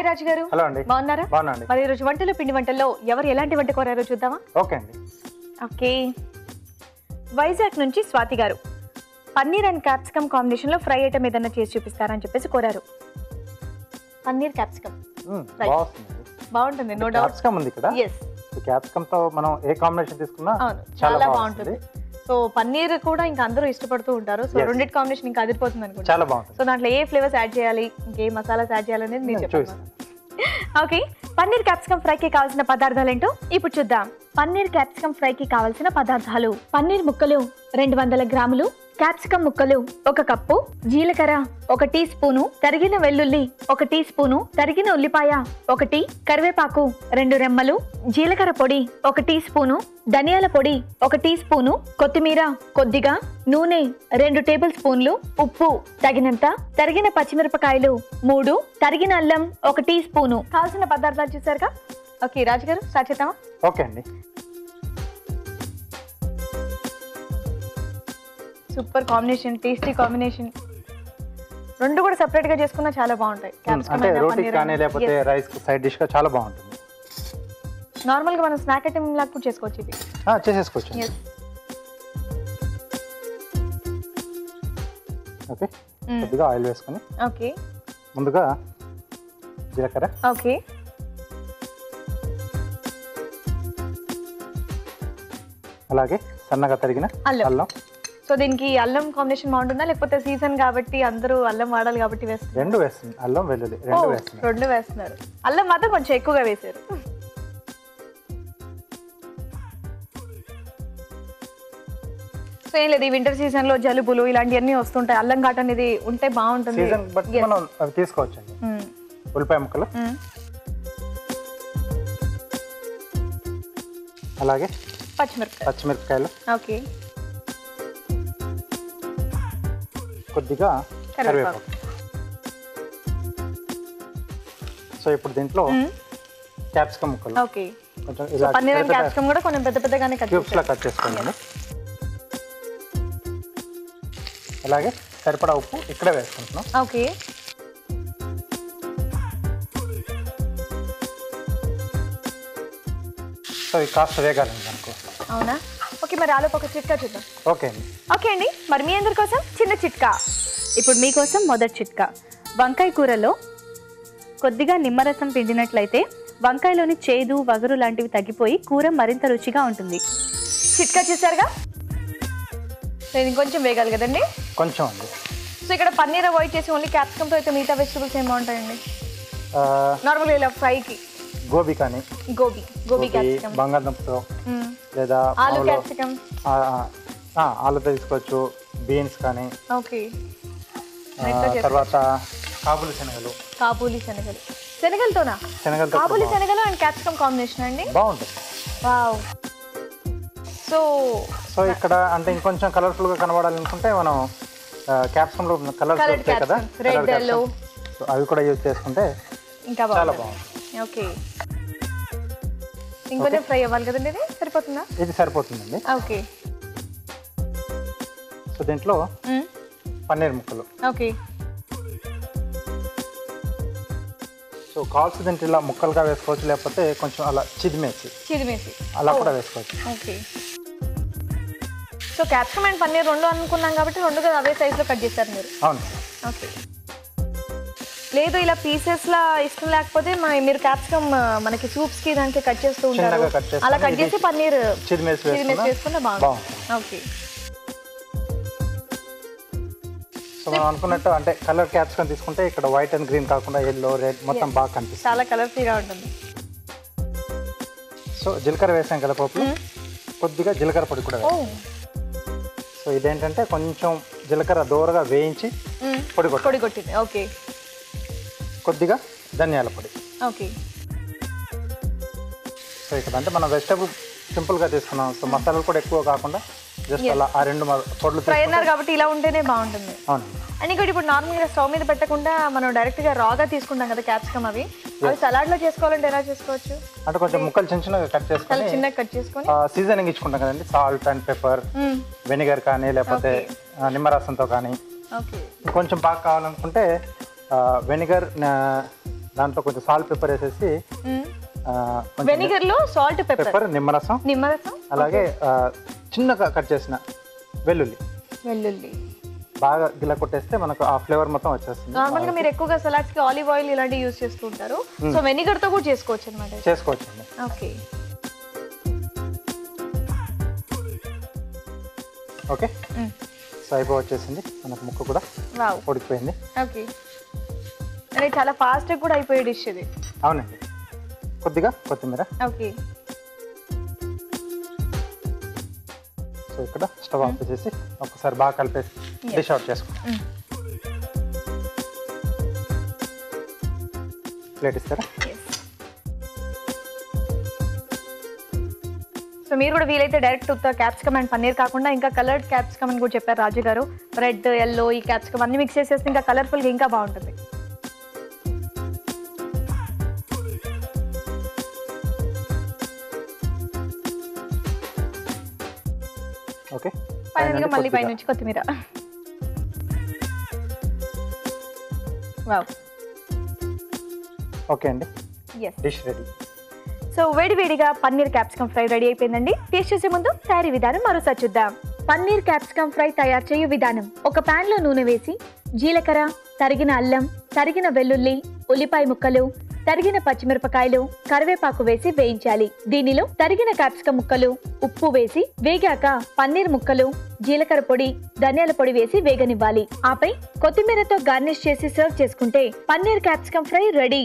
Hi రాజు గారు. Hello అండి. బాగున్నారా? బాగున్నాండి. మరి ఈ రోజు వంటలు పిండి వంటల్లో ఎవరు ఎలాంటి వంట కోరారో చూద్దామా? ఓకే అండి. ఓకే. వైజాగ్ నుంచి స్వాతి గారు పన్నీర్ అండ్ క్యాప్సికమ్ కాంబినేషన్ లో ఫ్రై ఐటమ్ ఏదైనా చేసి చూపిస్తారని చెప్పేసి కోరారు. పన్నీర్ క్యాప్సికమ్ బాగుంటుంది, నో డౌట్. క్యాప్సికమ్ ఉంది ఇక్కడ. yes, క్యాప్సికమ్ తో మనం ఏ కాంబినేషన్ తీసుకున్నా చాలా బాగుంటుంది. సో పన్నీర్ కూడా ఇంకా అందరూ ఇష్టపడుతూ ఉంటారు. సో రెండిటి కాంబినేషన్ ఇంకా అదిరిపోతుంది అనుకుంటా. చాలా బాగుంటుంది. సో దాంట్లో ఏ ఫ్లేవర్స్ యాడ్ చేయాలి, ఇంకే మసాలాస్ యాడ్ చేయాలనేది నేను చెప్తాను. ఓకే, పన్నీర్ క్యాప్సికమ్ ఫ్రైకి కావాల్సిన పదార్థాలు ఏంటో ఇప్పుడు చూద్దాం. పన్నీర్ క్యాప్సికమ్ ఫ్రైకి కావాల్సిన పదార్థాలు: పన్నీర్ ముక్కలు 200 గ్రాములు, క్యాప్సికమ్ ముక్కలు 1 కప్పు, జీలకర్ర 1 టీ స్పూను, తరిగిన వెల్లుల్లి 1 టీ స్పూను, తరిగిన ఉల్లిపాయ 1, కరివేపాకు 2 రెమ్మలు, జీలకర్ర పొడి 1 టీ స్పూను, ధనియాల పొడి 1 టీ స్పూను, కొత్తిమీర కొద్దిగా, నూనె 2 టేబుల్ స్పూన్లు, ఉప్పు తగినంత, తరిగిన పచ్చిమిరపకాయలు 3, తరిగిన అల్లం 1 టీ స్పూను. కావాల్సిన పదార్థాలు చూసారుగా. ఓకే రాజు గారు, స్టార్ట్ చేద్దామా? ఓకే అండి. Super combination, tasty combination. రెండు కూడా సెపరేట్ గా చేసుకున్నా చాలా బాగుంటాయి. అంటే రోటీ కానీ లేకపోతే రైస్ సైడ్ డిష్ గా చాలా బాగుంటుంది. నార్మల్ గా మనం స్నాక్ ఐటమ్ లాగా కూడా చేసుకోవచ్చు. ఇది చేసేసుకోవచ్చు. ఓకే, కొద్దిగా ఆయిల్ వేసుకొని ఓకే ముందుగా జీలకర్ర, ఓకే అలాగే సన్నగా తరిగిన అల్లం. సో దీనికి అల్లం కాంబినేషన్ బాగుంటుందా, లేకపోతే సీజన్ కాబట్టి అందరూ అల్లం వాడాలి కాబట్టి వేస్తారు? రెండు వేస్తుంది, అల్లం వెల్లుల్లి రెండు వేస్తున్నారు. అల్లం మాత్రం కొంచెం ఎక్కువగా వేసారు. సో ఏం లేదు, ఈ వింటర్ సీజన్ లో జలుబులు ఇలాంటివన్నీ వస్తుంటాయి. అల్లం ఘాట్ అనేది ఉంటే బాగుంటుంది. మనం అవి తీసుకోవచ్చండి. ఉల్లిపాయ ముక్కలు, అలాగే పచ్చిమిరపకాయలు, ఓకే, కొద్దిగా కరివేపాకు. సో ఇప్పుడు దీంట్లో క్యాప్సికమ్ ముక్కలు, ఓకే, కొంచెం పన్నీర్ అండ్ క్యాప్సికమ్ కూడా కొంచెం పెద్ద పెద్దగానే క్యూబ్స్ లా కట్ చేసుకోండి. అలాగే సరిపడా ఉప్పు ఇక్కడే వేసుకుంటున్నాం. ఓకే, సో ఇది కాస్త వేగాలండి అనుకో. అవునా? ఓకే, మరి ఆలోపు ఒక చిట్కా చూద్దాం. ఓకే అండి. ఓకే అండి, మరి మీ అందరి కోసం చిన్న చిట్కా. ఇప్పుడు మీకోసం మొదటి చిట్కా. వంకాయ కూరలో కొద్దిగా నిమ్మరసం పిండినట్లయితే వంకాయలోని చేదు, వగరు లాంటివి తగ్గిపోయి కూర మరింత రుచిగా ఉంటుంది. చిట్కా చూసారుగా. ఇది ఇంకొంచెం వేగాలి కదండి? కొంచెం అండి. సో ఇక్కడ పన్నీర్ అవాయిడ్ చేసి ఓన్లీ క్యాప్సికమ్తో అయితే మిగతా వెజిటబుల్స్ ఏం బాగుంటాయండి నార్మల్గా ఇలా ఫ్రైకి? గోబీ కానీ, గోబీ క్యాప్సికమ్, బంగాళదుంపతో లేదా ఆలు క్యాప్సికమ్, ఆలుతో తీసుకోవచ్చు, బీన్స్ కానీ. ఓకే, తర్వాత కాబూలి శనగలతోనా? కాబూలి శనగలు అండ్ క్యాప్సికమ్ కాంబినేషన్ అండి, బాగుంటుంది. వావ్. సో ఇక్కడ అంటే ఇంకొంచెం కలర్ఫుల్ గా కనబడాలనుకుంటే మనం క్యాప్సికమ్ లో కలర్స్ ఉంటాయి కదా, రెడ్, ఎల్లో, అవి కూడా యూజ్ చేసుకుంటే ఇంకా చాలా బాగుంటుంది. ఓకే, ఇంకొంచెం ఫ్రై అవ్వాలి కదండి. ఇది సరిపోతుందా? ఇది సరిపోతుందండి. ఓకే, సో దీంట్లో పన్నీర్ ముక్కలు. ఓకే, సో కాల్స్ దీంట్లో ఇలా ముక్కలుగా వేసుకోవచ్చు, లేకపోతే కొంచెం అలా చిదిమేసి అలా కూడా వేసుకోవచ్చు. Okay, so capsicum and paneer రెండు అనుకున్నాం కాబట్టి రెండు అదే సైజులో కట్ చేస్తారు మీరు? అవును. ఓకే, లేదు ఇలా పీసెస్ లా ఇష్టం లేకపోతే మీరు క్యాప్సికమ్ మనకి సూప్స్ కి దానికి కట్ చేస్తూ ఉంటారు, అలా కట్ చేసి పన్నీర్ చిదిమేసి వేసుకున్నా బాగుంటుంది. ఓకే, సో మనం అనుకున్నట్టు అంటే కలర్ క్యాప్సికమ్ తీసుకుంటే ఇక్కడ వైట్ అండ్ గ్రీన్ కాకుండా ఎల్లో, రెడ్ మొత్తం బాగా కనిపిస్తుంది, చాలా కలర్ఫుల్ గా ఉంటుంది. సో జీలకర్ర వేసాం కదా పోపు, కొద్దిగా జీలకర్ర పొడి కూడా వేసాం. సో ఇదేంటంటే కొంచెం జీలకర్ర దూరగా వేయించి పొడి కొట్టింది. ఓకే, కొద్దిగా ధనియాల పొడి. ఓకే, సో ఇక్కడ అంటే మనం వెజిటబుల్ సింపుల్గా తీసుకున్నాం. సో మసాలాలు కూడా ఎక్కువ కాకుండా జస్ట్ అలా ఆ రెండు పొడులు ఫ్రై అన్నారు కాబట్టి ఇలా ఉంటేనే బాగుంటుంది. అవును. అండ్ ఇంకోటి, ఇప్పుడు నార్మల్గా స్టవ్ మీద పెట్టకుండా మనం డైరెక్ట్గా రాగా తీసుకుంటాం కదా క్యాప్సికమ్, అవి సలాడ్లో చేసుకోవాలంటే ఎలా చేసుకోవచ్చు? అంటే కొంచెం ముక్కలు చిన్నగా కట్ చేసుకొని సీజనింగ్ ఇచ్చుకుంటాం కదండి, సాల్ట్ అండ్ పెప్పర్, వెనిగర్ కానీ లేకపోతే నిమ్మరసంతో కానీ. కొంచెం బాగా కావాలనుకుంటే వెనిగర్ దాంట్లో కొంచెం సాల్ట్ పెప్పర్ వేసేసి వెనిగర్ లో సాల్ట్ పెప్పర్ నిమ్మరసం అలాగే చిన్నగా కట్ చేసిన వెల్లుల్లి బాగా గిల్ల కొట్టేస్తే మనకు ఆ ఫ్లేవర్ మొత్తం వచ్చేస్తుంది. నార్మల్ గా మీరు ఎక్కువగా సలాడ్స్ కి ఆలివ్ ఆయిల్ ఇలాంటివి యూస్ చేస్తూ ఉంటారు, సో వెనిగర్ తో కూడా చేసుకోవచ్చు అన్నమాట. చేసుకోవచ్చండి. ఓకే ఓకే సో అయిపో వచ్చేసింది మనకు ముక్క కూడా ఉడికిపోయింది. ఓకే అంటే చాలా ఫాస్ట్ గా కూడా అయిపోయే డిష్ ఇది. అవునండి. కొద్దిగా కొత్తిమీర. ఓకే సో ఇక్కడ స్టవ్ ఆఫ్ చేసి ఒకసారి బాగా కలిపేసి డిష్ అవుట్ చేసుకుంటాం. ప్లేట్ ఇస్తారా? సో మీరు కూడా వీలైతే డైరెక్ట్ క్యాప్సికమ్ అండ్ పన్నీర్ కాకుండా ఇంకా కలర్డ్ క్యాప్సికమ్ అని కూడా చెప్పారు రాజు గారు. రెడ్, ఎల్లో ఈ క్యాప్సికమ్ అన్ని మిక్స్ చేసేస్తే ఇంకా కలర్ఫుల్గా ఇంకా బాగుంటుంది. ఓకే ఫైనల్గా మళ్ళీ పై నుంచి కొత్తిమీర. వావ్ ఓకే అండి, డిష్ రెడీ. సో వేడివేడిగా పన్నీర్ క్యాప్సికమ్ ఫ్రై రెడీ అయిపోయిందండి. టేస్ట్ చేసే ముందు తయారీ విధానం మరోసారి చూద్దాం. పన్నీర్ క్యాప్సికమ్ ఫ్రై తయారు చేయు విధానం: ఒక పాన్ లో నూనె వేసి జీలకర్ర, తరిగిన అల్లం, తరిగిన వెల్లుల్లి, ఉల్లిపాయ ముక్కలు, తరిగిన పచ్చిమిరపకాయలు, కరివేపాకు వేసి వేయించాలి. దీనిలో తరిగిన క్యాప్సికమ్ ముక్కలు, ఉప్పు వేసి వేగాక పన్నీర్ ముక్కలు, జీలకర్ర పొడి, ధనియాల పొడి వేసి వేగనివ్వాలి. ఆపై కొత్తిమీరతో గార్నిష్ చేసి సర్వ్ చేసుకుంటే పన్నీర్ క్యాప్సికమ్ ఫ్రై రెడీ.